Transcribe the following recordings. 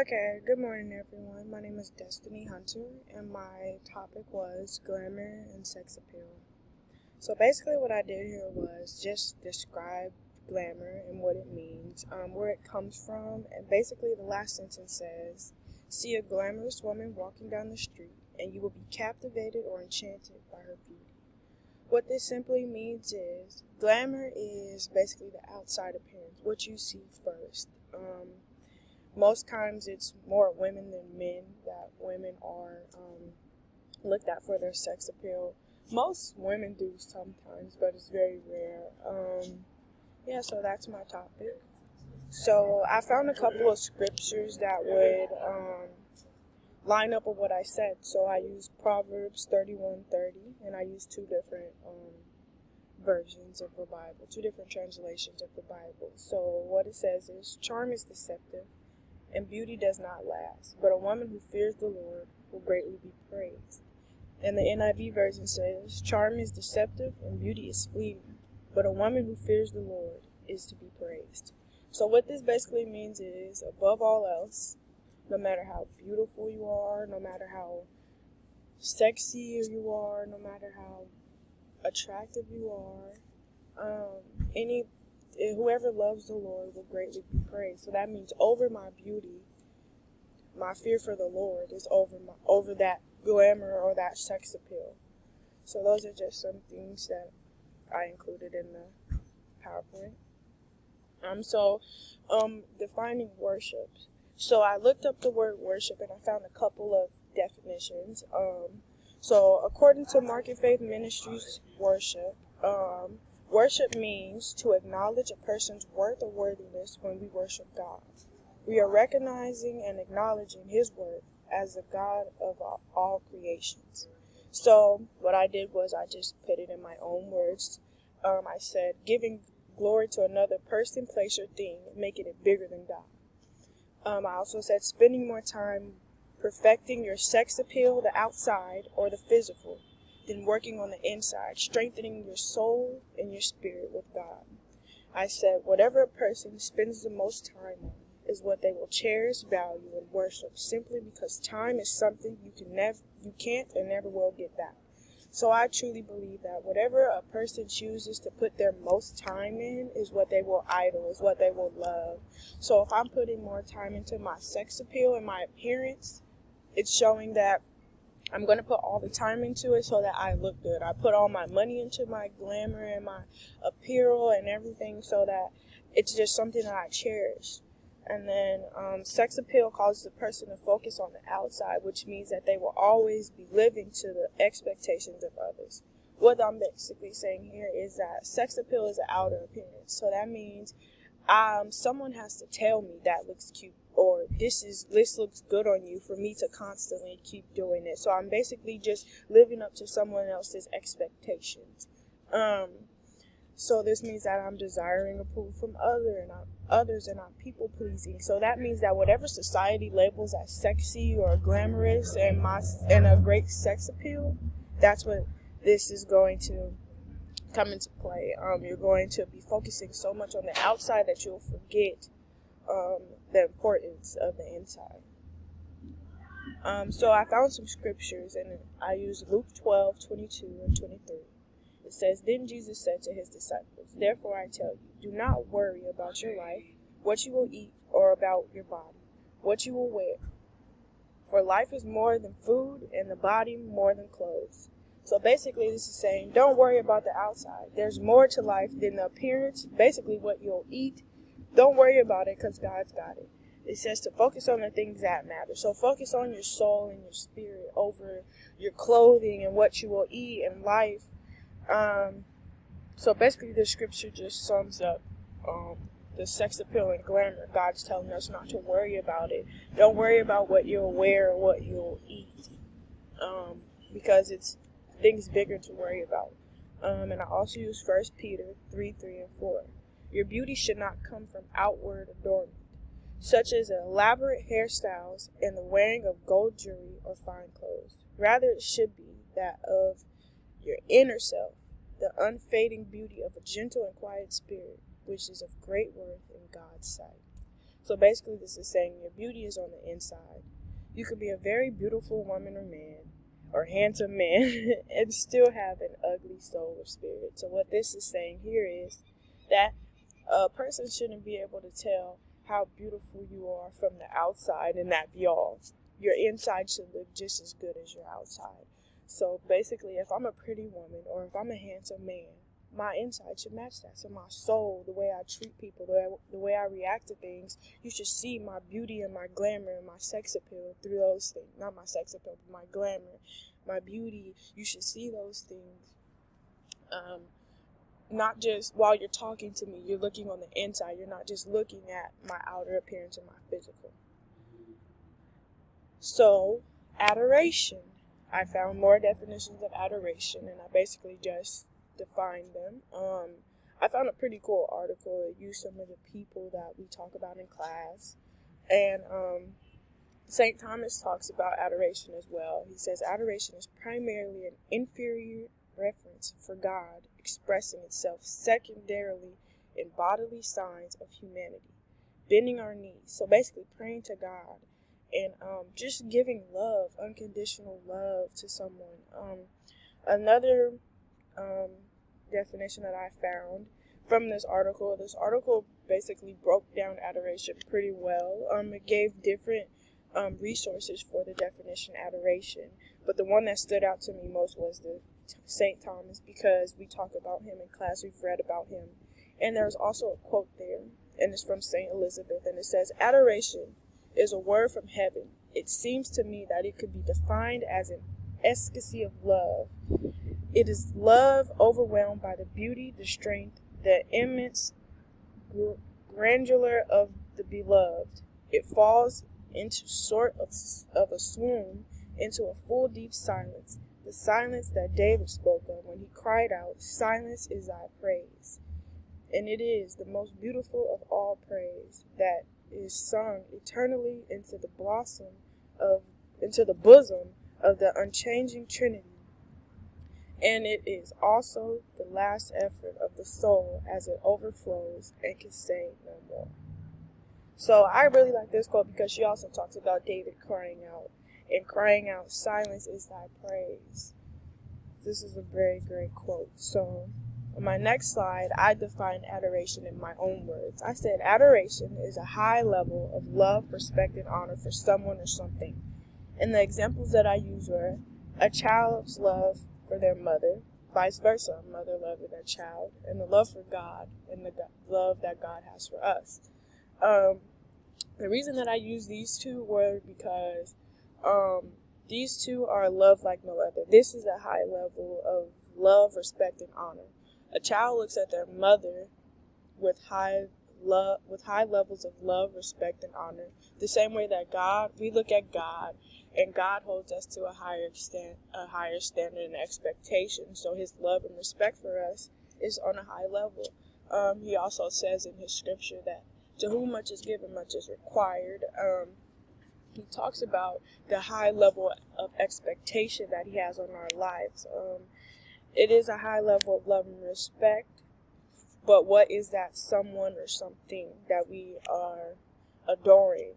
Okay, good morning everyone. My name is Destiny Hunter and my topic was glamour and sex appeal. So basically what I did here was just describe glamour and what it means, where it comes from, and basically the last sentence says, see a glamorous woman walking down the street and you will be captivated or enchanted by her beauty. What this simply means is glamour is basically the outside appearance, what you see first. Most times it's more women than men that women are looked at for their sex appeal. Most women do sometimes, but it's very rare. So that's my topic. So I found a couple of scriptures that would line up with what I said. So I used Proverbs 31:30, and I used two different versions of the Bible, two different translations of the Bible. So what it says is, charm is deceptive and beauty does not last, but a woman who fears the Lord will greatly be praised. And the NIV version says, charm is deceptive and beauty is fleeting, but a woman who fears the Lord is to be praised. So what this basically means is, above all else, no matter how beautiful you are, no matter how sexy you are, no matter how attractive you are, whoever loves the Lord will greatly be praised. So that means over my beauty, my fear for the Lord is over that glamour or that sex appeal. So those are just some things that I included in the PowerPoint. Defining worship. So I looked up the word worship and I found a couple of definitions. So according to Market Faith Ministries worship, worship means to acknowledge a person's worth or worthiness when we worship God. We are recognizing and acknowledging His worth as the God of all creations. So what I did was I just put it in my own words. I said, giving glory to another person, place, or thing, making it bigger than God. I also said spending more time perfecting your sex appeal, the outside or the physical, than working on the inside, strengthening your soul and your spirit with God. I said whatever a person spends the most time on is what they will cherish, value, and worship, simply because time is something you can't and never will get back. So I truly believe that whatever a person chooses to put their most time in is what they will idol, is what they will love. So if I'm putting more time into my sex appeal and my appearance, it's showing that I'm going to put all the time into it so that I look good. I put all my money into my glamour and my apparel and everything so that it's just something that I cherish. And then sex appeal causes the person to focus on the outside, which means that they will always be living to the expectations of others. What I'm basically saying here is that sex appeal is an outer appearance. So that means someone has to tell me that looks cute, or this looks good on you, for me to constantly keep doing it. So I'm basically just living up to someone else's expectations. So this means that I'm desiring approval from others and I'm people pleasing. So that means that whatever society labels as sexy or glamorous and a great sex appeal, that's what this is going to come into play. You're going to be focusing so much on the outside that you'll forget the importance of the inside. So I found some scriptures and I used Luke 12:22 and 23. It says, then Jesus said to his disciples, therefore I tell you, do not worry about your life, what you will eat, or about your body, what you will wear. For life is more than food, and the body more than clothes. So basically this is saying, don't worry about the outside. There's more to life than the appearance, basically what you'll eat. Don't worry about it because God's got it. It says to focus on the things that matter. So focus on your soul and your spirit over your clothing and what you will eat and life. So basically the scripture just sums up the sex appeal and glamour. God's telling us not to worry about it. Don't worry about what you'll wear or what you'll eat, because it's things bigger to worry about. And I also use 1 Peter 3:3 and 4. Your beauty should not come from outward adornment, such as elaborate hairstyles and the wearing of gold jewelry or fine clothes. Rather, it should be that of your inner self, the unfading beauty of a gentle and quiet spirit, which is of great worth in God's sight. So basically this is saying your beauty is on the inside. You could be a very beautiful woman or man, or handsome man, and still have an ugly soul or spirit. So what this is saying here is that a person shouldn't be able to tell how beautiful you are from the outside and that be all. Your inside should look just as good as your outside. So basically, if I'm a pretty woman or if I'm a handsome man, my inside should match that. So my soul, the way I treat people, the way I react to things, you should see my beauty and my glamour and my sex appeal through those things. Not my sex appeal, but my glamour, my beauty. You should see those things. Not just while you're talking to me, you're looking on the inside. You're not just looking at my outer appearance and my physical. So, adoration. I found more definitions of adoration, and I basically just defined them. I found a pretty cool article. It used some of the people that we talk about in class. And St. Thomas talks about adoration as well. He says adoration is primarily an inferior reference for God expressing itself secondarily in bodily signs of humanity, bending our knees. So basically praying to God and just giving love, unconditional love to someone. Another definition that I found from this article basically broke down adoration pretty well. It gave different resources for the definition adoration, but the one that stood out to me most was the St. Thomas, because we talk about him in class, we've read about him. And there's also a quote there, and it's from St. Elizabeth, and it says, adoration is a word from heaven. It seems to me that it could be defined as an ecstasy of love. It is love overwhelmed by the beauty, the strength, the immense grandeur of the beloved. It falls into sort of a swoon, into a full deep silence, the silence that David spoke of when he cried out, silence is thy praise. And it is the most beautiful of all praise that is sung eternally into the bosom of the unchanging Trinity. And it is also the last effort of the soul as it overflows and can say no more. So I really like this quote because she also talks about David crying out. And crying out, silence is thy praise. This is a very great quote. So on my next slide, I defined adoration in my own words. I said adoration is a high level of love, respect, and honor for someone or something. And the examples that I used were a child's love for their mother, vice versa, a mother loving their child, and the love for God and the love that God has for us. The reason that I use these two were because these two are love like no other. This is a high level of love, respect, and honor. A child looks at their mother with high levels of love, respect, and honor. The same way that we look at God, and God holds us to a higher standard and expectation. So His love and respect for us is on a high level. He also says in His scripture that to whom much is given, much is required. He talks about the high level of expectation that He has on our lives. It is a high level of love and respect, but what is that someone or something that we are adoring?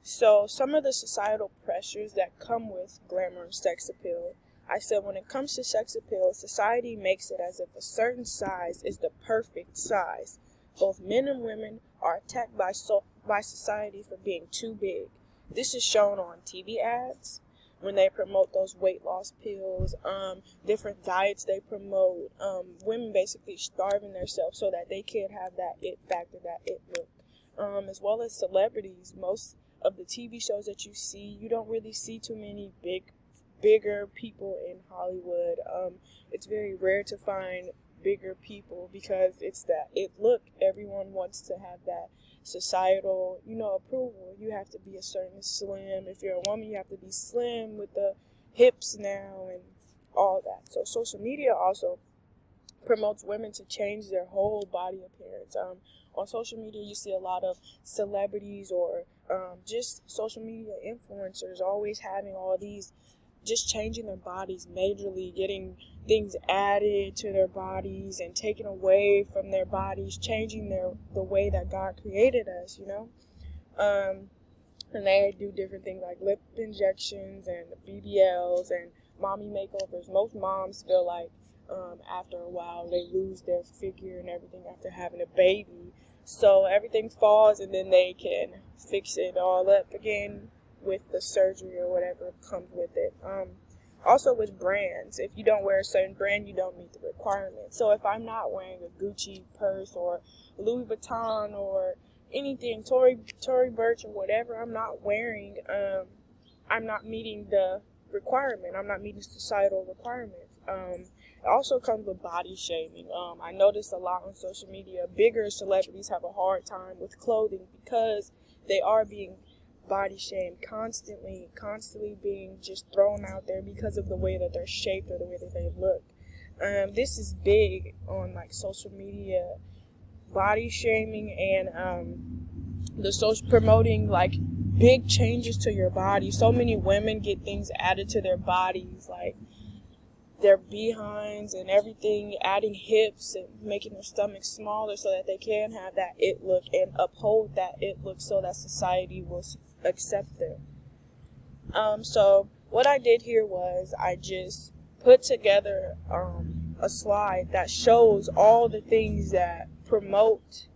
So some of the societal pressures that come with glamour and sex appeal. I said when it comes to sex appeal, society makes it as if a certain size is the perfect size. Both men and women are attacked by society for being too big. This is shown on TV ads when they promote those weight loss pills, different diets they promote, women basically starving themselves so that they can't have that it factor, that it look. As well as celebrities, most of the TV shows that you see, you don't really see too many bigger people in Hollywood. It's very rare to find bigger people because it's that it look. Everyone wants to have that societal, approval. You have to be a certain slim. If you're a woman, you have to be slim with the hips now and all that. So social media also promotes women to change their whole body appearance. On social media, you see a lot of celebrities or just social media influencers always having all these just changing their bodies majorly, getting things added to their bodies and taken away from their bodies, changing the way that God created us, and they do different things like lip injections and BBLs and mommy makeovers. Most moms feel like after a while they lose their figure and everything after having a baby. So everything falls and then they can fix it all up again with the surgery or whatever comes with it. Also with brands, if you don't wear a certain brand, you don't meet the requirements. So if I'm not wearing a Gucci purse or Louis Vuitton or anything, Tory Burch or whatever I'm not wearing, I'm not meeting the requirement. I'm not meeting societal requirements. It also comes with body shaming. I notice a lot on social media, bigger celebrities have a hard time with clothing because they are being body shamed constantly being just thrown out there because of the way that they're shaped or the way that they look. This is big on like social media, body shaming and the social promoting like big changes to your body. So many women get things added to their bodies, like their behinds and everything, adding hips and making their stomachs smaller so that they can have that it look and uphold that it look so that society will accept them. So what I did here was I just put together a slide that shows all the things that promote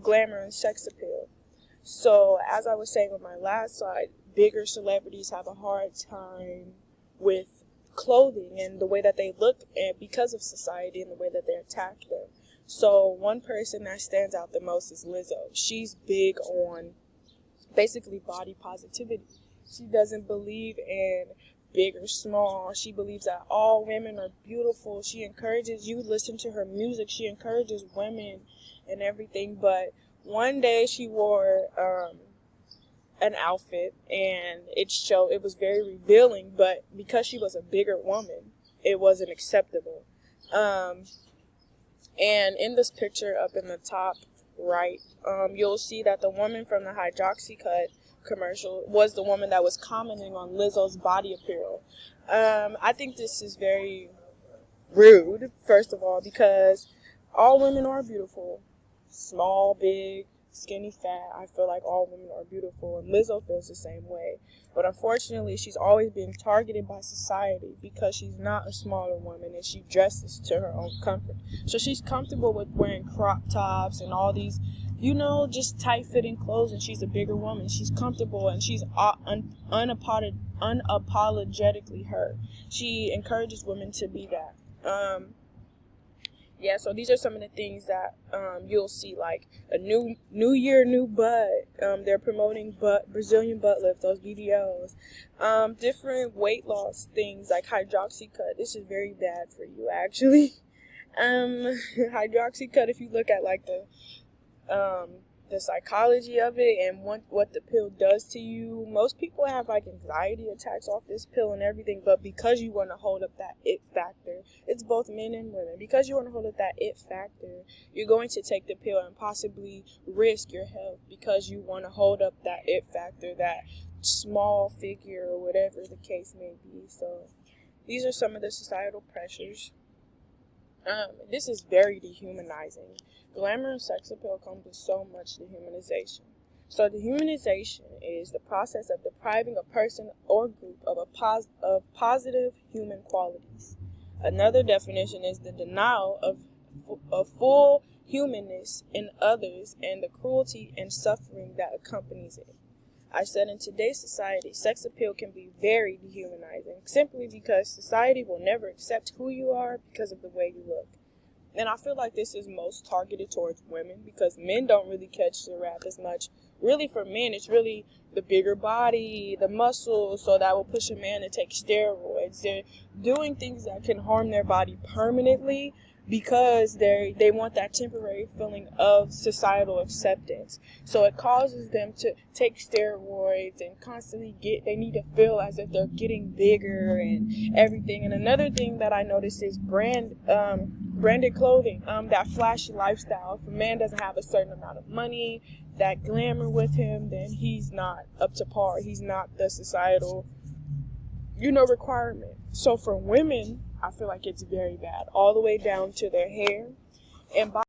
glamour and sex appeal. So as I was saying on my last slide, bigger celebrities have a hard time with clothing and the way that they look, and because of society and the way that they attack them. So one person that stands out the most is Lizzo. She's big on basically body positivity. She doesn't believe in big or small. She believes that all women are beautiful. She encourages you to listen to her music. She encourages women and everything. But one day she wore an outfit and it was very revealing, but because she was a bigger woman, it wasn't acceptable. And in this picture up in the top right, you'll see that the woman from the Hydroxycut commercial was the woman that was commenting on Lizzo's body apparel. I think this is very rude, first of all, because all women are beautiful. Small, big, skinny, fat. I feel like all women are beautiful, and Lizzo feels the same way. But unfortunately, she's always being targeted by society because she's not a smaller woman and she dresses to her own comfort. So she's comfortable with wearing crop tops and all these, just tight-fitting clothes, and she's a bigger woman. She's comfortable and she's unapologetically her. She encourages women to be that. So these are some of the things that you'll see, like a new year, new butt. They're promoting Brazilian butt lift, those BBLs. Different weight loss things like Hydroxycut. This is very bad for you, actually. Hydroxycut, if you look at like the psychology of it and what the pill does to you, most people have like anxiety attacks off this pill and everything, but because you want to hold up that it factor, it's both men and women, because you want to hold up that it factor, you're going to take the pill and possibly risk your health because you want to hold up that it factor, that small figure or whatever the case may be. So these are some of the societal pressures. This is very dehumanizing. Glamour and sex appeal comes with so much dehumanization. So dehumanization is the process of depriving a person or group of positive human qualities. Another definition is the denial of full humanness in others and the cruelty and suffering that accompanies it. I said in today's society, sex appeal can be very dehumanizing simply because society will never accept who you are because of the way you look. And I feel like this is most targeted towards women because men don't really catch the rap as much. Really, for men, it's really the bigger body, the muscles, so that will push a man to take steroids. They're doing things that can harm their body permanently because they want that temporary feeling of societal acceptance. So it causes them to take steroids and constantly they need to feel as if they're getting bigger and everything. And another thing that I noticed is branded clothing, that flashy lifestyle. If a man doesn't have a certain amount of money, that glamour with him, then he's not up to par. He's not the societal requirement. So for women, I feel like it's very bad, all the way down to their hair and body.